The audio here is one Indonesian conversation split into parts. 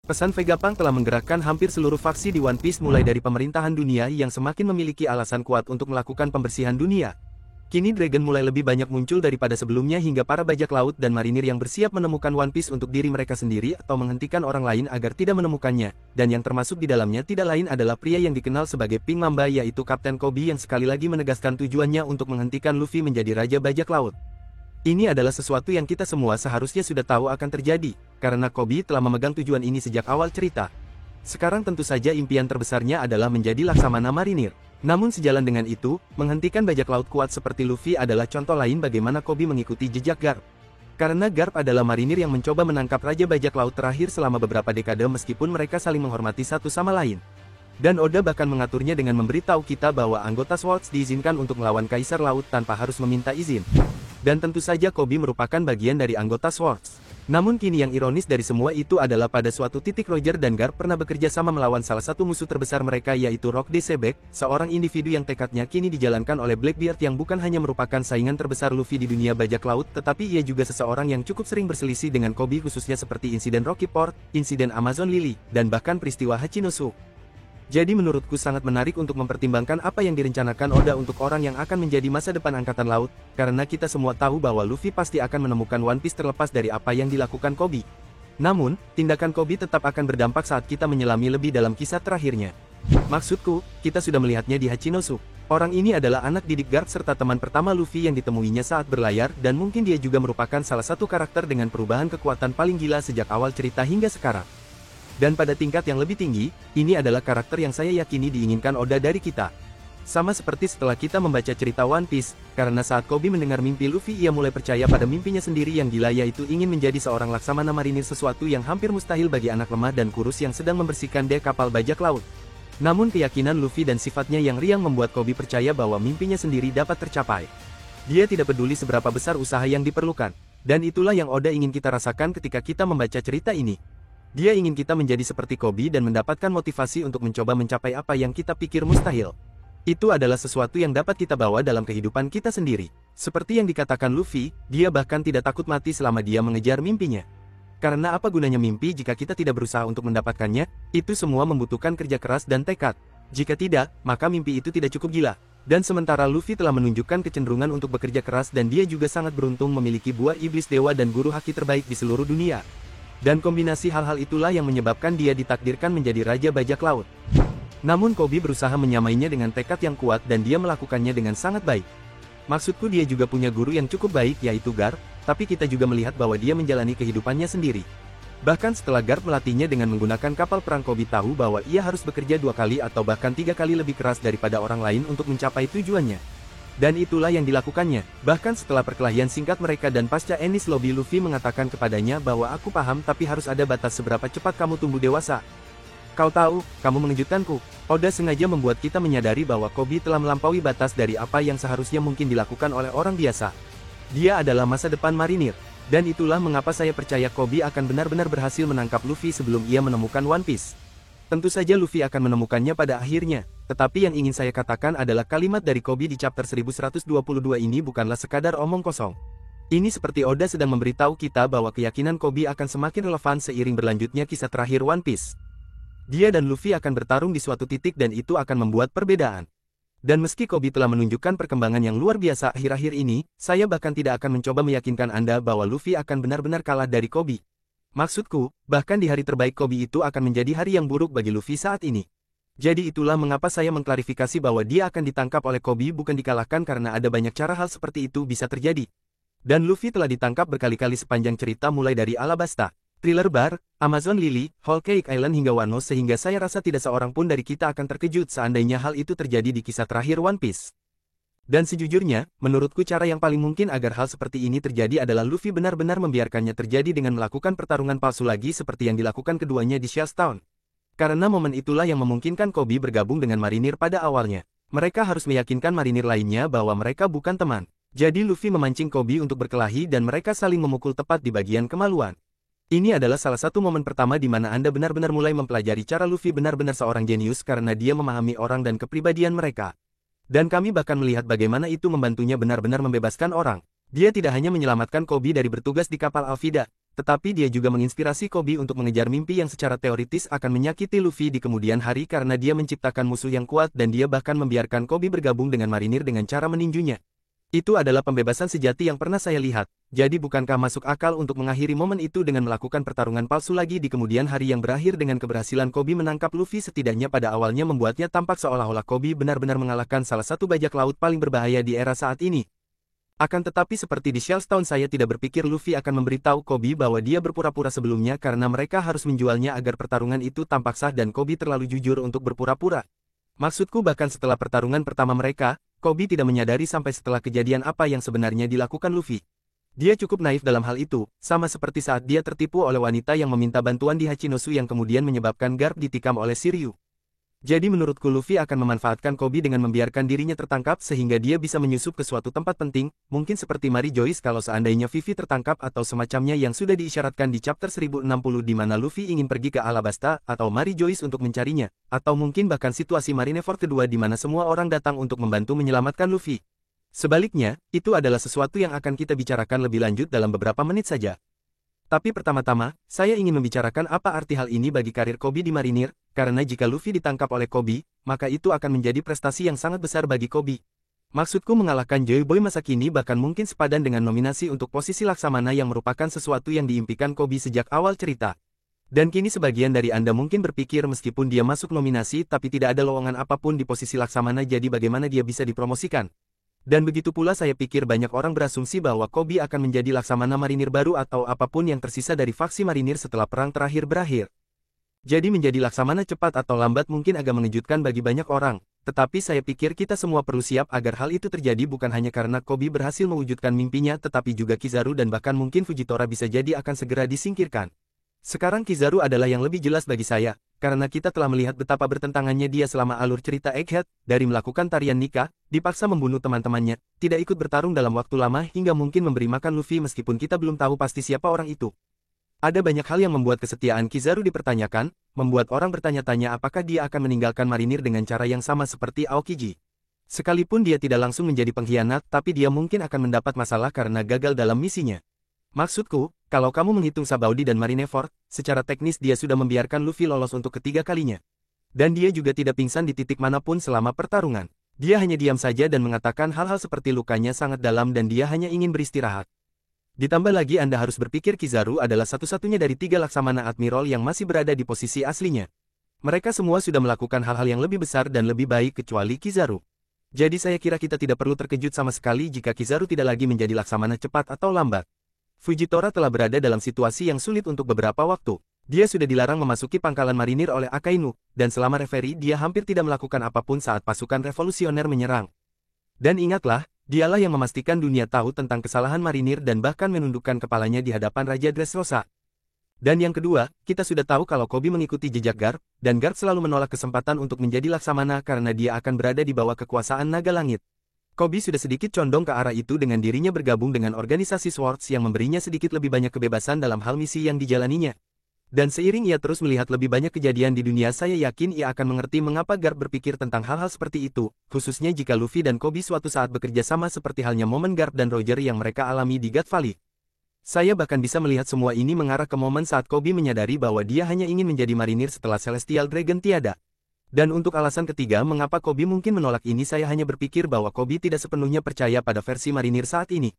Pesan Vegapunk telah menggerakkan hampir seluruh faksi di One Piece mulai dari pemerintahan dunia yang semakin memiliki alasan kuat untuk melakukan pembersihan dunia. Kini Dragon mulai lebih banyak muncul daripada sebelumnya hingga para bajak laut dan marinir yang bersiap menemukan One Piece untuk diri mereka sendiri atau menghentikan orang lain agar tidak menemukannya, dan yang termasuk di dalamnya tidak lain adalah pria yang dikenal sebagai Pink Mamba yaitu Kapten Koby yang sekali lagi menegaskan tujuannya untuk menghentikan Luffy menjadi Raja Bajak Laut. Ini adalah sesuatu yang kita semua seharusnya sudah tahu akan terjadi, karena Koby telah memegang tujuan ini sejak awal cerita. Sekarang tentu saja impian terbesarnya adalah menjadi Laksamana Marinir. Namun sejalan dengan itu, menghentikan bajak laut kuat seperti Luffy adalah contoh lain bagaimana Koby mengikuti jejak Garp. Karena Garp adalah marinir yang mencoba menangkap Raja Bajak Laut terakhir selama beberapa dekade meskipun mereka saling menghormati satu sama lain. Dan Oda bahkan mengaturnya dengan memberitahu kita bahwa anggota Swords diizinkan untuk melawan Kaisar Laut tanpa harus meminta izin. Dan tentu saja Koby merupakan bagian dari anggota Swords. Namun kini yang ironis dari semua itu adalah pada suatu titik Roger dan Garp pernah bekerja sama melawan salah satu musuh terbesar mereka yaitu Rock D. Sebek, seorang individu yang tekadnya kini dijalankan oleh Blackbeard yang bukan hanya merupakan saingan terbesar Luffy di dunia bajak laut tetapi ia juga seseorang yang cukup sering berselisih dengan Koby khususnya seperti insiden Rocky Port, insiden Amazon Lily, dan bahkan peristiwa Hachinosu. Jadi menurutku sangat menarik untuk mempertimbangkan apa yang direncanakan Oda untuk orang yang akan menjadi masa depan Angkatan Laut, karena kita semua tahu bahwa Luffy pasti akan menemukan One Piece terlepas dari apa yang dilakukan Koby. Namun, tindakan Koby tetap akan berdampak saat kita menyelami lebih dalam kisah terakhirnya. Maksudku, kita sudah melihatnya di Hachinosu. Orang ini adalah anak didik Garp serta teman pertama Luffy yang ditemuinya saat berlayar dan mungkin dia juga merupakan salah satu karakter dengan perubahan kekuatan paling gila sejak awal cerita hingga sekarang. Dan pada tingkat yang lebih tinggi, ini adalah karakter yang saya yakini diinginkan Oda dari kita. Sama seperti setelah kita membaca cerita One Piece, karena saat Koby mendengar mimpi Luffy ia mulai percaya pada mimpinya sendiri yang gila yaitu ingin menjadi seorang laksamana marinir sesuatu yang hampir mustahil bagi anak lemah dan kurus yang sedang membersihkan dek kapal bajak laut. Namun keyakinan Luffy dan sifatnya yang riang membuat Koby percaya bahwa mimpinya sendiri dapat tercapai. Dia tidak peduli seberapa besar usaha yang diperlukan, dan itulah yang Oda ingin kita rasakan ketika kita membaca cerita ini. Dia ingin kita menjadi seperti Koby dan mendapatkan motivasi untuk mencoba mencapai apa yang kita pikir mustahil. Itu adalah sesuatu yang dapat kita bawa dalam kehidupan kita sendiri. Seperti yang dikatakan Luffy, dia bahkan tidak takut mati selama dia mengejar mimpinya. Karena apa gunanya mimpi jika kita tidak berusaha untuk mendapatkannya? Itu semua membutuhkan kerja keras dan tekad. Jika tidak, maka mimpi itu tidak cukup gila. Dan sementara Luffy telah menunjukkan kecenderungan untuk bekerja keras dan dia juga sangat beruntung memiliki buah iblis dewa dan guru haki terbaik di seluruh dunia. Dan kombinasi hal-hal itulah yang menyebabkan dia ditakdirkan menjadi Raja Bajak Laut. Namun Koby berusaha menyamainya dengan tekad yang kuat dan dia melakukannya dengan sangat baik. Maksudku dia juga punya guru yang cukup baik yaitu Garp, tapi kita juga melihat bahwa dia menjalani kehidupannya sendiri. Bahkan setelah Garp melatihnya dengan menggunakan kapal perang Koby tahu bahwa ia harus bekerja 2 kali atau bahkan 3 kali lebih keras daripada orang lain untuk mencapai tujuannya. Dan itulah yang dilakukannya. Bahkan setelah perkelahian singkat mereka dan pasca Enies Lobby Luffy mengatakan kepadanya bahwa aku paham tapi harus ada batas seberapa cepat kamu tumbuh dewasa. Kau tahu, kamu mengejutkanku. Oda sengaja membuat kita menyadari bahwa Koby telah melampaui batas dari apa yang seharusnya mungkin dilakukan oleh orang biasa. Dia adalah masa depan marinir. Dan itulah mengapa saya percaya Koby akan benar-benar berhasil menangkap Luffy sebelum ia menemukan One Piece. Tentu saja Luffy akan menemukannya pada akhirnya, tetapi yang ingin saya katakan adalah kalimat dari Koby di chapter 1122 ini bukanlah sekadar omong kosong. Ini seperti Oda sedang memberitahu kita bahwa keyakinan Koby akan semakin relevan seiring berlanjutnya kisah terakhir One Piece. Dia dan Luffy akan bertarung di suatu titik dan itu akan membuat perbedaan. Dan meski Koby telah menunjukkan perkembangan yang luar biasa akhir-akhir ini, saya bahkan tidak akan mencoba meyakinkan Anda bahwa Luffy akan benar-benar kalah dari Koby. Maksudku, bahkan di hari terbaik Koby itu akan menjadi hari yang buruk bagi Luffy saat ini. Jadi itulah mengapa saya mengklarifikasi bahwa dia akan ditangkap oleh Koby bukan dikalahkan karena ada banyak cara hal seperti itu bisa terjadi. Dan Luffy telah ditangkap berkali-kali sepanjang cerita mulai dari Alabasta, Thriller Bar, Amazon Lily, Whole Cake Island hingga Wano sehingga saya rasa tidak seorang pun dari kita akan terkejut seandainya hal itu terjadi di kisah terakhir One Piece. Dan sejujurnya, menurutku cara yang paling mungkin agar hal seperti ini terjadi adalah Luffy benar-benar membiarkannya terjadi dengan melakukan pertarungan palsu lagi seperti yang dilakukan keduanya di Shell's Town. Karena momen itulah yang memungkinkan Koby bergabung dengan marinir pada awalnya. Mereka harus meyakinkan marinir lainnya bahwa mereka bukan teman. Jadi Luffy memancing Koby untuk berkelahi dan mereka saling memukul tepat di bagian kemaluan. Ini adalah salah satu momen pertama di mana Anda benar-benar mulai mempelajari cara Luffy benar-benar seorang jenius karena dia memahami orang dan kepribadian mereka. Dan kami bahkan melihat bagaimana itu membantunya benar-benar membebaskan orang. Dia tidak hanya menyelamatkan Koby dari bertugas di kapal Alvida, tetapi dia juga menginspirasi Kobe untuk mengejar mimpi yang secara teoritis akan menyakiti Luffy di kemudian hari karena dia menciptakan musuh yang kuat dan dia bahkan membiarkan Kobe bergabung dengan marinir dengan cara meninjunya. Itu adalah pembebasan sejati yang pernah saya lihat, jadi bukankah masuk akal untuk mengakhiri momen itu dengan melakukan pertarungan palsu lagi di kemudian hari yang berakhir dengan keberhasilan Kobe menangkap Luffy setidaknya pada awalnya membuatnya tampak seolah-olah Kobe benar-benar mengalahkan salah satu bajak laut paling berbahaya di era saat ini. Akan tetapi seperti di Shellstone saya tidak berpikir Luffy akan memberitahu Kobe bahwa dia berpura-pura sebelumnya karena mereka harus menjualnya agar pertarungan itu tampak sah dan Kobe terlalu jujur untuk berpura-pura. Maksudku bahkan setelah pertarungan pertama mereka, Kobe tidak menyadari sampai setelah kejadian apa yang sebenarnya dilakukan Luffy. Dia cukup naif dalam hal itu, sama seperti saat dia tertipu oleh wanita yang meminta bantuan di Hachinosu yang kemudian menyebabkan Garp ditikam oleh Shiryu. Jadi menurutku Luffy akan memanfaatkan Kobe dengan membiarkan dirinya tertangkap sehingga dia bisa menyusup ke suatu tempat penting, mungkin seperti Mary Joyce kalau seandainya Vivi tertangkap atau semacamnya yang sudah diisyaratkan di chapter 1060 di mana Luffy ingin pergi ke Alabasta atau Mary Joyce untuk mencarinya, atau mungkin bahkan situasi Marineford kedua di mana semua orang datang untuk membantu menyelamatkan Luffy. Sebaliknya, itu adalah sesuatu yang akan kita bicarakan lebih lanjut dalam beberapa menit saja. Tapi pertama-tama, saya ingin membicarakan apa arti hal ini bagi karir Kobe di Marinir, karena jika Luffy ditangkap oleh Kobe, maka itu akan menjadi prestasi yang sangat besar bagi Kobe. Maksudku mengalahkan Joy Boy masa kini bahkan mungkin sepadan dengan nominasi untuk posisi Laksamana yang merupakan sesuatu yang diimpikan Kobe sejak awal cerita. Dan kini sebagian dari Anda mungkin berpikir meskipun dia masuk nominasi tapi tidak ada lowongan apapun di posisi Laksamana jadi bagaimana dia bisa dipromosikan. Dan begitu pula saya pikir banyak orang berasumsi bahwa Kobe akan menjadi Laksamana Marinir baru atau apapun yang tersisa dari faksi Marinir setelah perang terakhir berakhir. Jadi menjadi Laksamana cepat atau lambat mungkin agak mengejutkan bagi banyak orang, tetapi saya pikir kita semua perlu siap agar hal itu terjadi bukan hanya karena Kobe berhasil mewujudkan mimpinya tetapi juga Kizaru dan bahkan mungkin Fujitora bisa jadi akan segera disingkirkan. Sekarang Kizaru adalah yang lebih jelas bagi saya, karena kita telah melihat betapa bertentangannya dia selama alur cerita Egghead, dari melakukan tarian nikah, dipaksa membunuh teman-temannya, tidak ikut bertarung dalam waktu lama hingga mungkin memberi makan Luffy meskipun kita belum tahu pasti siapa orang itu. Ada banyak hal yang membuat kesetiaan Kizaru dipertanyakan, membuat orang bertanya-tanya apakah dia akan meninggalkan Marinir dengan cara yang sama seperti Aokiji. Sekalipun dia tidak langsung menjadi pengkhianat, tapi dia mungkin akan mendapat masalah karena gagal dalam misinya. Maksudku, kalau kamu menghitung Sabaudi dan Marineford, secara teknis dia sudah membiarkan Luffy lolos untuk ketiga kalinya. Dan dia juga tidak pingsan di titik manapun selama pertarungan. Dia hanya diam saja dan mengatakan hal-hal seperti lukanya sangat dalam dan dia hanya ingin beristirahat. Ditambah lagi Anda harus berpikir Kizaru adalah satu-satunya dari 3 Laksamana Admiral yang masih berada di posisi aslinya. Mereka semua sudah melakukan hal-hal yang lebih besar dan lebih baik kecuali Kizaru. Jadi saya kira kita tidak perlu terkejut sama sekali jika Kizaru tidak lagi menjadi Laksamana cepat atau lambat. Fujitora telah berada dalam situasi yang sulit untuk beberapa waktu. Dia sudah dilarang memasuki pangkalan marinir oleh Akainu, dan selama referi dia hampir tidak melakukan apapun saat pasukan revolusioner menyerang. Dan ingatlah, dialah yang memastikan dunia tahu tentang kesalahan marinir dan bahkan menundukkan kepalanya di hadapan Raja Dressrosa. Dan yang kedua, kita sudah tahu kalau Kobe mengikuti jejak Garp, dan Garp selalu menolak kesempatan untuk menjadi Laksamana karena dia akan berada di bawah kekuasaan naga langit. Kobe sudah sedikit condong ke arah itu dengan dirinya bergabung dengan organisasi Swords yang memberinya sedikit lebih banyak kebebasan dalam hal misi yang dijalaninya. Dan seiring ia terus melihat lebih banyak kejadian di dunia saya yakin ia akan mengerti mengapa Garp berpikir tentang hal-hal seperti itu, khususnya jika Luffy dan Kobe suatu saat bekerja sama seperti halnya momen Garp dan Roger yang mereka alami di God Valley. Saya bahkan bisa melihat semua ini mengarah ke momen saat Kobe menyadari bahwa dia hanya ingin menjadi marinir setelah Celestial Dragon tiada. Dan untuk alasan ketiga mengapa Kobe mungkin menolak ini saya hanya berpikir bahwa Kobe tidak sepenuhnya percaya pada versi marinir saat ini.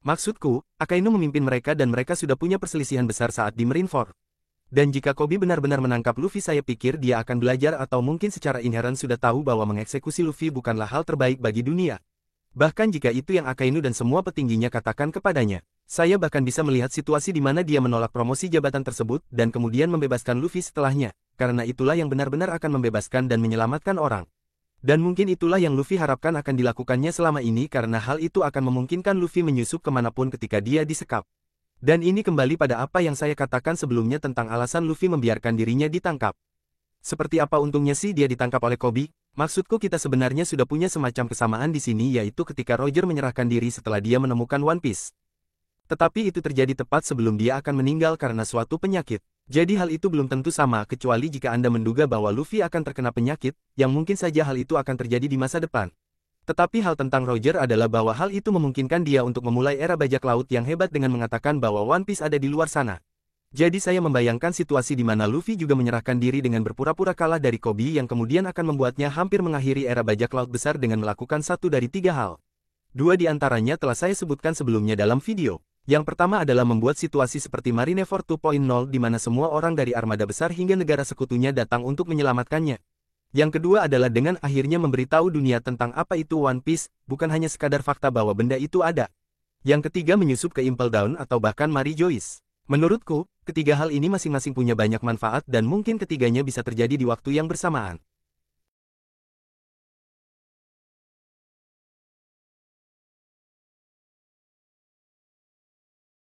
Maksudku, Akainu memimpin mereka dan mereka sudah punya perselisihan besar saat di Marineford. Dan jika Kobe benar-benar menangkap Luffy saya pikir dia akan belajar atau mungkin secara inheren sudah tahu bahwa mengeksekusi Luffy bukanlah hal terbaik bagi dunia. Bahkan jika itu yang Akainu dan semua petingginya katakan kepadanya. Saya bahkan bisa melihat situasi di mana dia menolak promosi jabatan tersebut dan kemudian membebaskan Luffy setelahnya. Karena itulah yang benar-benar akan membebaskan dan menyelamatkan orang. Dan mungkin itulah yang Luffy harapkan akan dilakukannya selama ini karena hal itu akan memungkinkan Luffy menyusup kemanapun ketika dia disekap. Dan ini kembali pada apa yang saya katakan sebelumnya tentang alasan Luffy membiarkan dirinya ditangkap. Seperti apa untungnya sih dia ditangkap oleh Kobe? Maksudku kita sebenarnya sudah punya semacam kesamaan di sini yaitu ketika Roger menyerahkan diri setelah dia menemukan One Piece. Tetapi itu terjadi tepat sebelum dia akan meninggal karena suatu penyakit. Jadi hal itu belum tentu sama kecuali jika Anda menduga bahwa Luffy akan terkena penyakit, yang mungkin saja hal itu akan terjadi di masa depan. Tetapi hal tentang Roger adalah bahwa hal itu memungkinkan dia untuk memulai era bajak laut yang hebat dengan mengatakan bahwa One Piece ada di luar sana. Jadi saya membayangkan situasi di mana Luffy juga menyerahkan diri dengan berpura-pura kalah dari Kobe yang kemudian akan membuatnya hampir mengakhiri era bajak laut besar dengan melakukan satu dari tiga hal. Dua di antaranya telah saya sebutkan sebelumnya dalam video. Yang pertama adalah membuat situasi seperti Marineford 2.0 di mana semua orang dari armada besar hingga negara sekutunya datang untuk menyelamatkannya. Yang kedua adalah dengan akhirnya memberitahu dunia tentang apa itu One Piece, bukan hanya sekadar fakta bahwa benda itu ada. Yang ketiga menyusup ke Impel Down atau bahkan Mary Joyce. Menurutku, ketiga hal ini masing-masing punya banyak manfaat dan mungkin ketiganya bisa terjadi di waktu yang bersamaan.